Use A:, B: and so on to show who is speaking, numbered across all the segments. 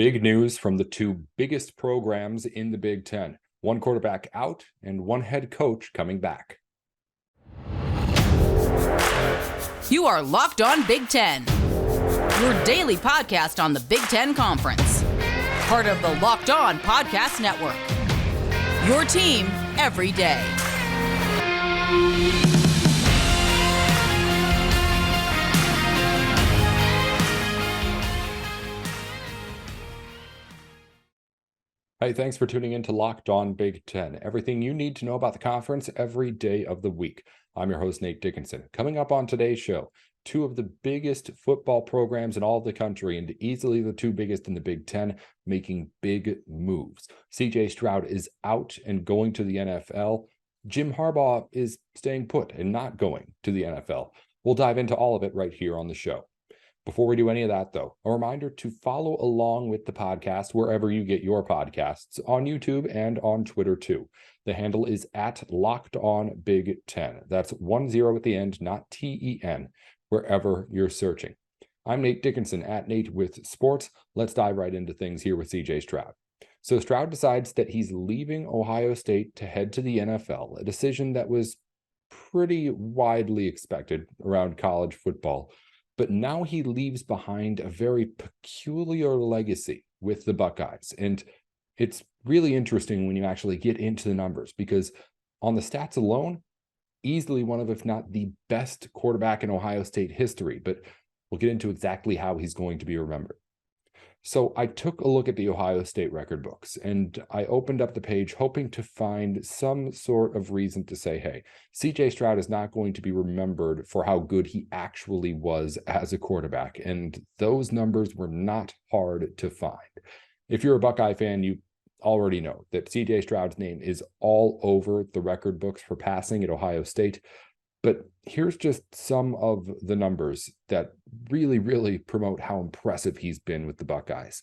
A: Big news from the two biggest programs in the Big Ten. One quarterback out and one head coach coming back.
B: You are Locked On Big Ten, your daily podcast on the Big Ten Conference. Part of the Locked On Podcast Network. Your team every day.
A: Hey, thanks for tuning in to Locked On Big Ten. Everything you need to know about the conference every day of the week. I'm your host, Nate Dickinson. Coming up on today's show, two of the biggest football programs in all of the country and easily the two biggest in the Big Ten making big moves. CJ Stroud is out and going to the NFL. Jim Harbaugh is staying put and not going to the NFL. We'll dive into all of it right here on the show. Before we do any of that, though, a reminder to follow along with the podcast wherever you get your podcasts, on YouTube and on Twitter, too. The handle is at Locked On Big Ten. That's 10 at the end, not TEN, wherever you're searching. I'm Nate Dickinson at Nate with Sports. Let's dive right into things here with CJ Stroud. So Stroud decides that he's leaving Ohio State to head to the NFL, a decision that was pretty widely expected around college football. But now he leaves behind a very peculiar legacy with the Buckeyes. And it's really interesting when you actually get into the numbers, because on the stats alone, easily one of, if not the best quarterback in Ohio State history. But we'll get into exactly how he's going to be remembered. So I took a look at the Ohio State record books, and I opened up the page hoping to find some sort of reason to say, hey, CJ Stroud is not going to be remembered for how good he actually was as a quarterback. And those numbers were not hard to find. If you're a Buckeye fan, you already know that CJ Stroud's name is all over the record books for passing at Ohio State. But here's just some of the numbers that really promote how impressive he's been with the Buckeyes.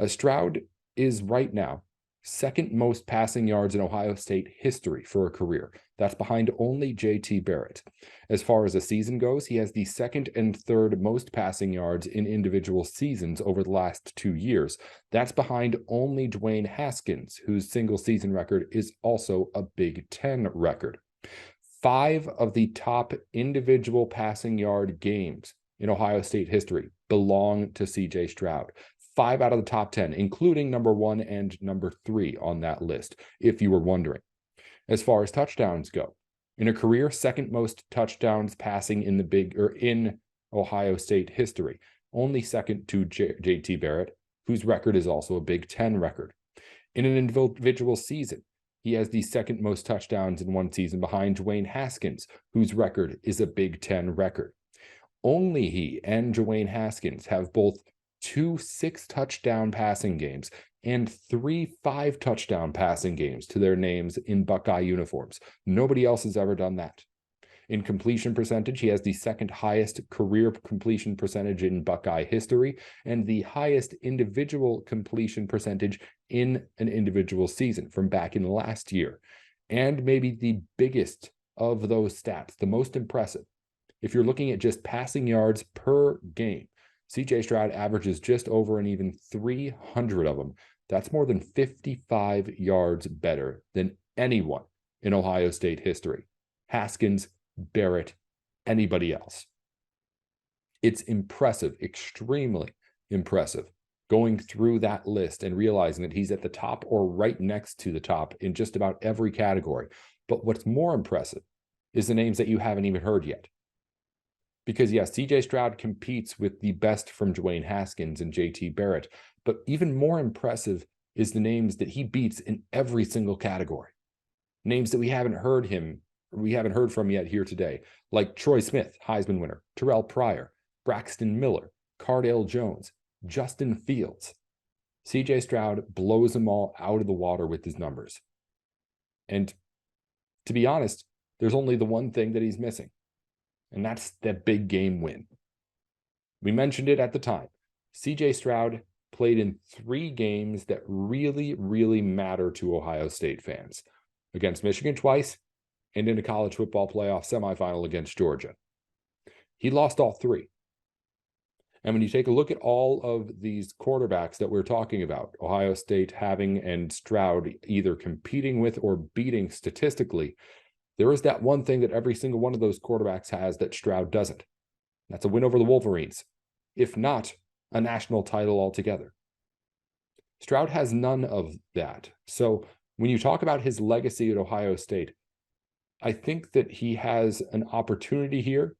A: Stroud is right now second most passing yards in Ohio State history for a career. That's behind only JT Barrett. As far as a season goes, he has the second and third most passing yards in individual seasons over the last 2 years. That's behind only Dwayne Haskins, whose single season record is also a Big Ten record. 5 of the top individual passing yard games in Ohio State history belong to CJ Stroud. 5 out of the top 10, including number 1 and number 3 on that list, if you were wondering. As far as touchdowns go, in a career, second most touchdowns passing in Ohio State history, only second to JT Barrett, whose record is also a Big Ten record. In an individual season, he has the second most touchdowns in one season behind Dwayne Haskins, whose record is a Big Ten record. Only he and Dwayne Haskins have both 2 6-touchdown passing games and 3 5-touchdown passing games to their names in Buckeye uniforms. Nobody else has ever done that. In completion percentage, he has the second highest career completion percentage in Buckeye history and the highest individual completion percentage in an individual season from back in last year. And maybe the biggest of those stats, the most impressive, if you're looking at just passing yards per game, CJ Stroud averages just over and even 300 of them. That's more than 55 yards better than anyone in Ohio State history. Haskins, Barrett, anybody else. It's impressive, extremely impressive, going through that list and realizing that he's at the top or right next to the top in just about every category. But what's more impressive is the names that you haven't even heard yet. Because yes, CJ Stroud competes with the best from Dwayne Haskins and JT Barrett, but even more impressive is the names that he beats in every single category. Names that we haven't heard from yet here today, like Troy Smith, Heisman winner, Terrell Pryor, Braxton Miller, Cardale Jones, Justin Fields. CJ Stroud blows them all out of the water with his numbers. And to be honest, there's only the one thing that he's missing, and that's that big game win. We mentioned it at the time. CJ Stroud played in 3 games that really matter to Ohio State fans. Against Michigan twice, and in a college football playoff semifinal against Georgia. He lost all 3. And when you take a look at all of these quarterbacks that we're talking about, Ohio State having and Stroud either competing with or beating statistically, there is that one thing that every single one of those quarterbacks has that Stroud doesn't. That's a win over the Wolverines, if not a national title altogether. Stroud has none of that. So when you talk about his legacy at Ohio State, I think that he has an opportunity here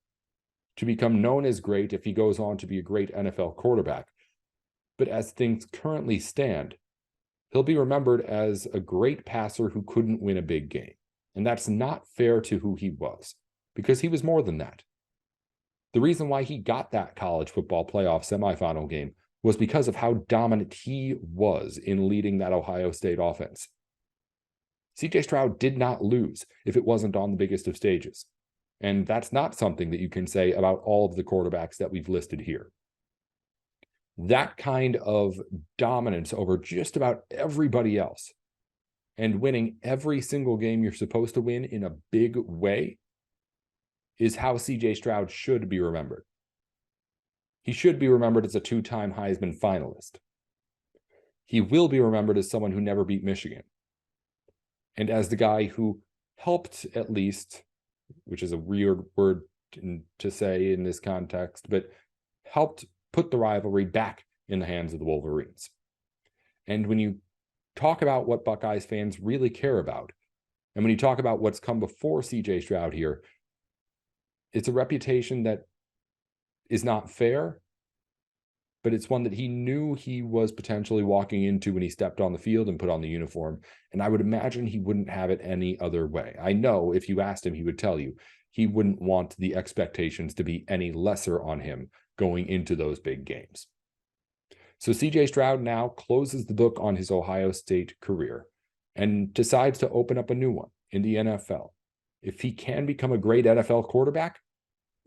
A: to become known as great if he goes on to be a great NFL quarterback. But as things currently stand, he'll be remembered as a great passer who couldn't win a big game. And that's not fair to who he was, because he was more than that. The reason why he got that college football playoff semifinal game was because of how dominant he was in leading that Ohio State offense. CJ Stroud did not lose if it wasn't on the biggest of stages. And that's not something that you can say about all of the quarterbacks that we've listed here. That kind of dominance over just about everybody else and winning every single game you're supposed to win in a big way is how CJ Stroud should be remembered. He should be remembered as a two-time Heisman finalist. He will be remembered as someone who never beat Michigan. And as the guy who helped, at least, which is a weird word to say in this context, but helped put the rivalry back in the hands of the Wolverines. And when you talk about what Buckeyes fans really care about, and when you talk about what's come before CJ Stroud here, it's a reputation that is not fair, but it's one that he knew he was potentially walking into when he stepped on the field and put on the uniform. And I would imagine he wouldn't have it any other way. I know if you asked him, he would tell you he wouldn't want the expectations to be any lesser on him going into those big games. So CJ Stroud now closes the book on his Ohio State career and decides to open up a new one in the NFL. If he can become a great NFL quarterback,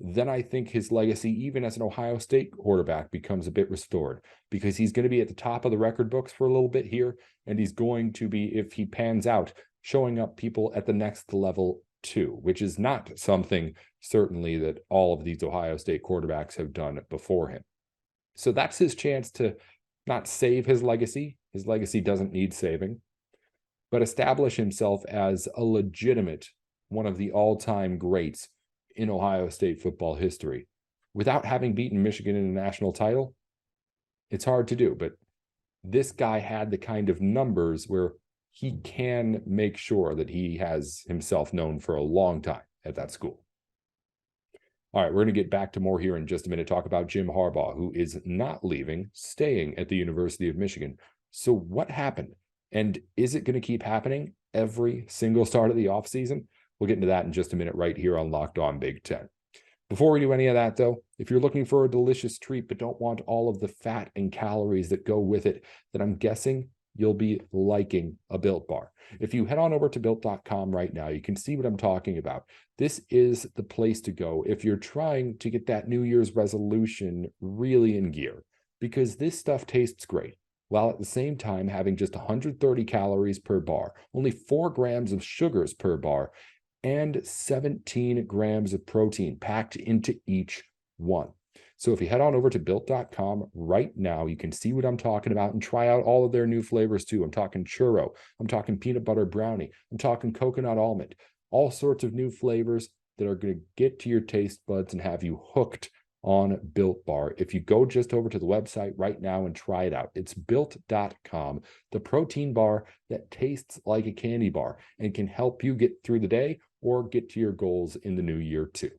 A: then I think his legacy, even as an Ohio State quarterback, becomes a bit restored, because he's going to be at the top of the record books for a little bit here, and he's going to be, if he pans out, showing up people at the next level too, which is not something certainly that all of these Ohio State quarterbacks have done before him. So that's his chance to not save his legacy. His legacy doesn't need saving, but establish himself as a legitimate one of the all-time greats in Ohio State football history without having beaten Michigan in a national title. It's hard to do, but this guy had the kind of numbers where he can make sure that he has himself known for a long time at that school. All right, we're going to get back to more here in just a minute, talk about Jim Harbaugh, who is not leaving, staying at the University of Michigan. So what happened? And is it going to keep happening every single start of the offseason? We'll get into that in just a minute right here on Locked On Big Ten. Before we do any of that, though, if you're looking for a delicious treat but don't want all of the fat and calories that go with it, then I'm guessing you'll be liking a Built Bar. If you head on over to Built.com right now, you can see what I'm talking about. This is the place to go if you're trying to get that New Year's resolution really in gear, because this stuff tastes great, while at the same time having just 130 calories per bar, only 4 grams of sugars per bar, and 17 grams of protein packed into each one. So if you head on over to Built.com right now, you can see what I'm talking about and try out all of their new flavors too. I'm talking churro, I'm talking peanut butter brownie, I'm talking coconut almond, all sorts of new flavors that are going to get to your taste buds and have you hooked on Built Bar. If you go just over to the website right now and try it out, it's Built.com, the protein bar that tastes like a candy bar and can help you get through the day or get to your goals in the new year too.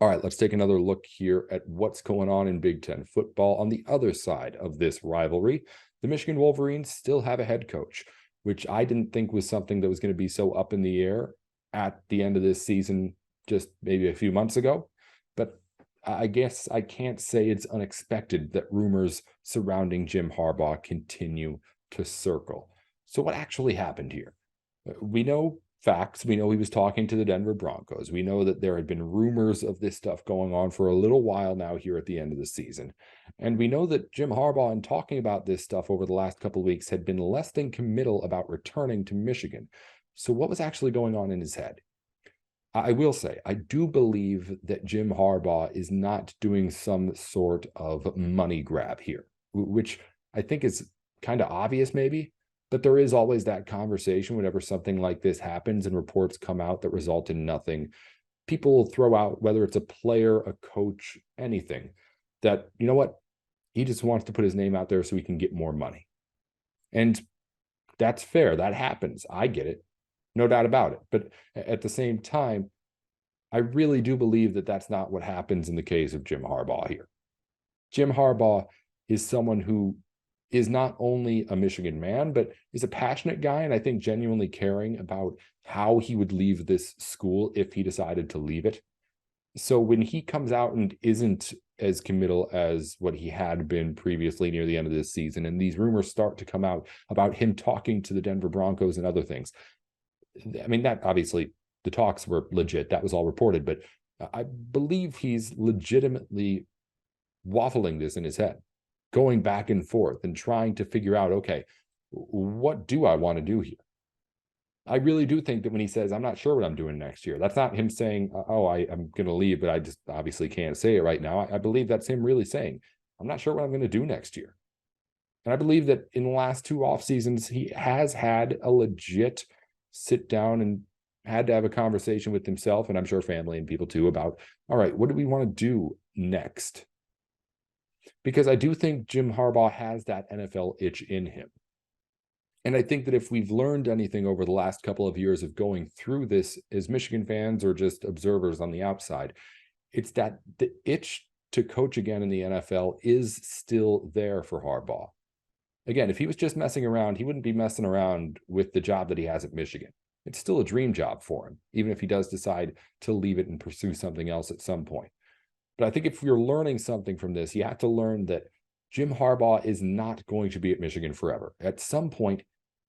A: All right, let's take another look here at what's going on in Big Ten football. On the other side of this rivalry, the Michigan Wolverines still have a head coach, which I didn't think was something that was going to be so up in the air at the end of this season, just maybe a few months ago. But I guess I can't say it's unexpected that rumors surrounding Jim Harbaugh continue to circle. So what actually happened here? We know facts. We know he was talking to the Denver Broncos. We know that there had been rumors of this stuff going on for a little while now here at the end of the season. And we know that Jim Harbaugh, in talking about this stuff over the last couple of weeks, had been less than committal about returning to Michigan. So what was actually going on in his head? I will say, I do believe that Jim Harbaugh is not doing some sort of money grab here, which I think is kind of obvious, maybe. But there is always that conversation whenever something like this happens and reports come out that result in nothing. People will throw out, whether it's a player, a coach, anything, that, you know what, he just wants to put his name out there so he can get more money. And that's fair. That happens. I get it. No doubt about it. But at the same time, I really do believe that that's not what happens in the case of Jim Harbaugh here. Jim Harbaugh is someone who is not only a Michigan man, but is a passionate guy, and I think genuinely caring about how he would leave this school if he decided to leave it. So when he comes out and isn't as committal as what he had been previously near the end of this season, and these rumors start to come out about him talking to the Denver Broncos and other things, I mean, that obviously the talks were legit. That was all reported, but I believe he's legitimately waffling this in his head, going back and forth and trying to figure out, okay, what do I want to do here? I really do think that when he says, I'm not sure what I'm doing next year, that's not him saying, oh, I'm going to leave, but I just obviously can't say it right now. I believe that's him really saying, I'm not sure what I'm going to do next year. And I believe that in the last two off seasons, he has had a legit sit down and had to have a conversation with himself, and I'm sure family and people too, about, all right, what do we want to do next? Because I do think Jim Harbaugh has that NFL itch in him. And I think that if we've learned anything over the last couple of years of going through this as Michigan fans or just observers on the outside, it's that the itch to coach again in the NFL is still there for Harbaugh. Again, if he was just messing around, he wouldn't be messing around with the job that he has at Michigan. It's still a dream job for him, even if he does decide to leave it and pursue something else at some point. But I think if you're learning something from this, you have to learn that Jim Harbaugh is not going to be at Michigan forever. At some point,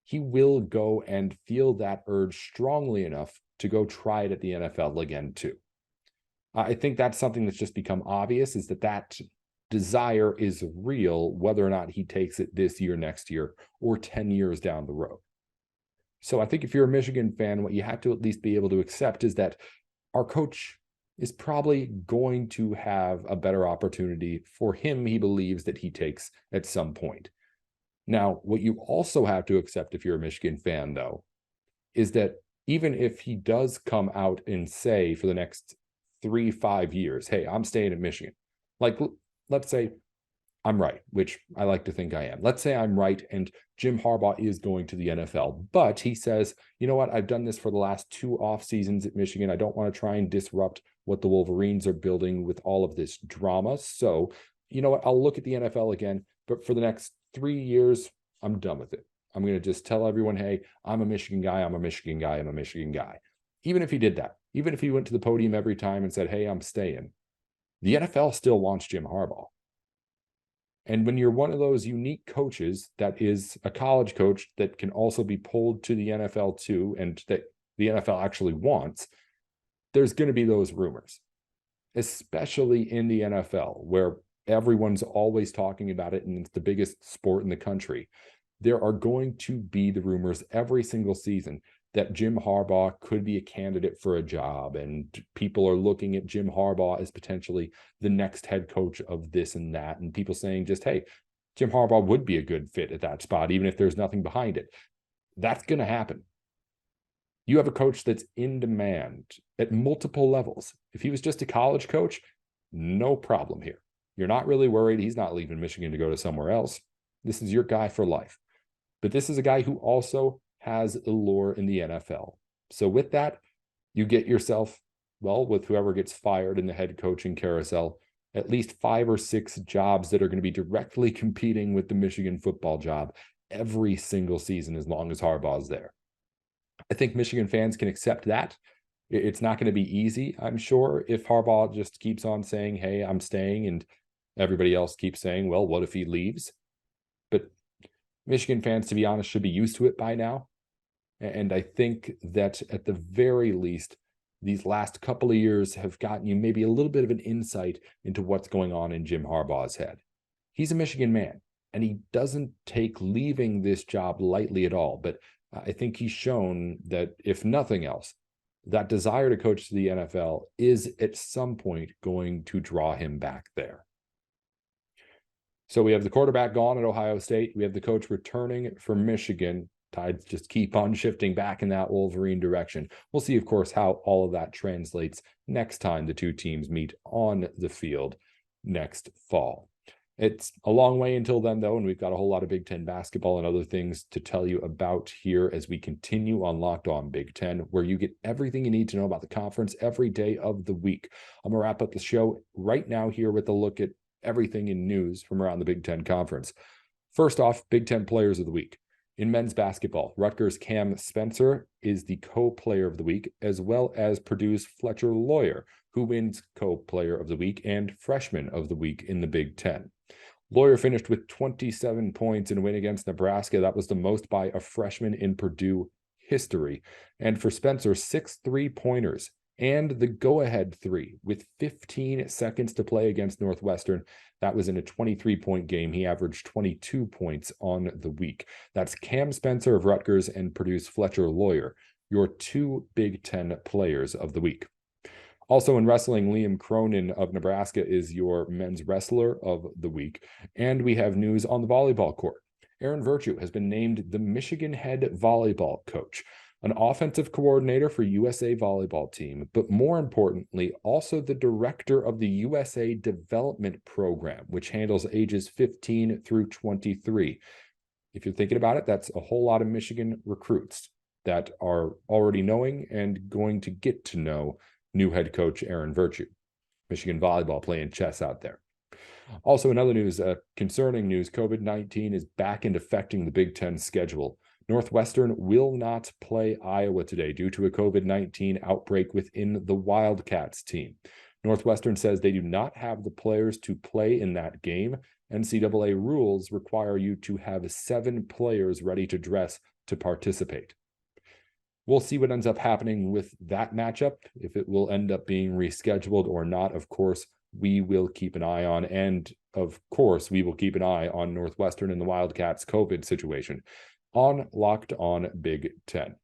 A: he will go and feel that urge strongly enough to go try it at the NFL again, too. I think that's something that's just become obvious, is that desire is real, whether or not he takes it this year, next year, or 10 years down the road. So I think if you're a Michigan fan, what you have to at least be able to accept is that our coach is probably going to have a better opportunity for him, he believes, that he takes at some point. Now, what you also have to accept if you're a Michigan fan, though, is that even if he does come out and say for the next 3-5 years, hey, I'm staying at Michigan, like, let's say I'm right, which I like to think I am. Let's say I'm right and Jim Harbaugh is going to the NFL, but he says, you know what, I've done this for the last 2 off seasons at Michigan. I don't want to try and disrupt what the Wolverines are building with all of this drama. So, you know what, I'll look at the NFL again, but for the next 3 years, I'm done with it. I'm going to just tell everyone, hey, I'm a Michigan guy, I'm a Michigan guy, I'm a Michigan guy. Even if he did that, even if he went to the podium every time and said, hey, I'm staying, the NFL still wants Jim Harbaugh. And when you're one of those unique coaches that is a college coach that can also be pulled to the NFL too, and that the NFL actually wants, there's going to be those rumors, especially in the NFL, where everyone's always talking about it and it's the biggest sport in the country. There are going to be the rumors every single season that Jim Harbaugh could be a candidate for a job, and people are looking at Jim Harbaugh as potentially the next head coach of this and that, and people saying just, hey, Jim Harbaugh would be a good fit at that spot, even if there's nothing behind it. That's going to happen. You have a coach that's in demand at multiple levels. If he was just a college coach, no problem here. You're not really worried. He's not leaving Michigan to go to somewhere else. This is your guy for life. But this is a guy who also has allure in the NFL. So with that, you get yourself, well, with whoever gets fired in the head coaching carousel, at least 5 or 6 jobs that are going to be directly competing with the Michigan football job every single season as long as Harbaugh's there. I think Michigan fans can accept that. It's not going to be easy, I'm sure, if Harbaugh just keeps on saying, hey, I'm staying, and everybody else keeps saying, well, what if he leaves? But Michigan fans, to be honest, should be used to it by now. And I think that at the very least, these last couple of years have gotten you maybe a little bit of an insight into what's going on in Jim Harbaugh's head. He's a Michigan man, and he doesn't take leaving this job lightly at all. But I think he's shown that, if nothing else, that desire to coach the NFL is at some point going to draw him back there. So we have the quarterback gone at Ohio State. We have the coach returning for Michigan. Tides just keep on shifting back in that Wolverine direction. We'll see, of course, how all of that translates next time the two teams meet on the field next fall. It's a long way until then, though, and we've got a whole lot of Big Ten basketball and other things to tell you about here as we continue on Locked On Big Ten, where you get everything you need to know about the conference every day of the week. I'm going to wrap up the show right now here with a look at everything in news from around the Big Ten Conference. First off, Big Ten Players of the Week. In men's basketball, Rutgers' Cam Spencer is the co-player of the week, as well as Purdue's Fletcher Lawyer, who wins co-player of the week and freshman of the week in the Big Ten. Lawyer finished with 27 points in a win against Nebraska. That was the most by a freshman in Purdue history. And for Spencer, 6 3-pointers and the go-ahead 3 with 15 seconds to play against Northwestern. That was in a 23-point game. He averaged 22 points on the week. That's Cam Spencer of Rutgers and Purdue's Fletcher Lawyer, your 2 Big Ten players of the week. Also in wrestling, Liam Cronin of Nebraska is your men's wrestler of the week. And we have news on the volleyball court. Aaron Virtue has been named the Michigan head volleyball coach, an offensive coordinator for USA volleyball team, but more importantly, also the director of the USA Development Program, which handles ages 15 through 23. If you're thinking about it, that's a whole lot of Michigan recruits that are already knowing and going to get to know new head coach Aaron Virtue. Michigan volleyball playing chess out there. Also in other news, concerning news, COVID-19 is back and affecting the Big Ten schedule. Northwestern will not play Iowa today due to a COVID-19 outbreak within the Wildcats team. Northwestern says they do not have the players to play in that game. NCAA rules require you to have 7 players ready to dress to participate. We'll see what ends up happening with that matchup, if it will end up being rescheduled or not. Of course, we will keep an eye on, and of course, we will keep an eye on Northwestern and the Wildcats' COVID situation on Locked On Big Ten.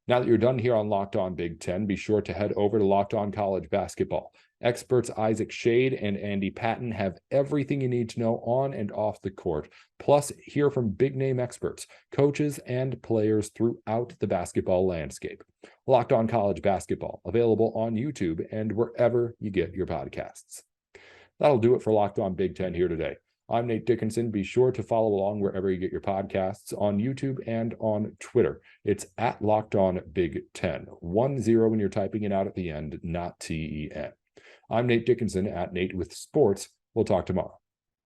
A: Now that you're done here on Locked On Big Ten, be sure to head over to Locked On College Basketball. Experts Isaac Shade and Andy Patton have everything you need to know on and off the court. Plus, hear from big-name experts, coaches, and players throughout the basketball landscape. Locked On College Basketball, available on YouTube and wherever you get your podcasts. That'll do it for Locked On Big Ten here today. I'm Nate Dickinson. Be sure to follow along wherever you get your podcasts on YouTube and on Twitter. It's at Locked On Big Ten. 10 when you're typing it out at the end, not TEN. I'm Nate Dickinson at Nate with Sports. We'll talk tomorrow.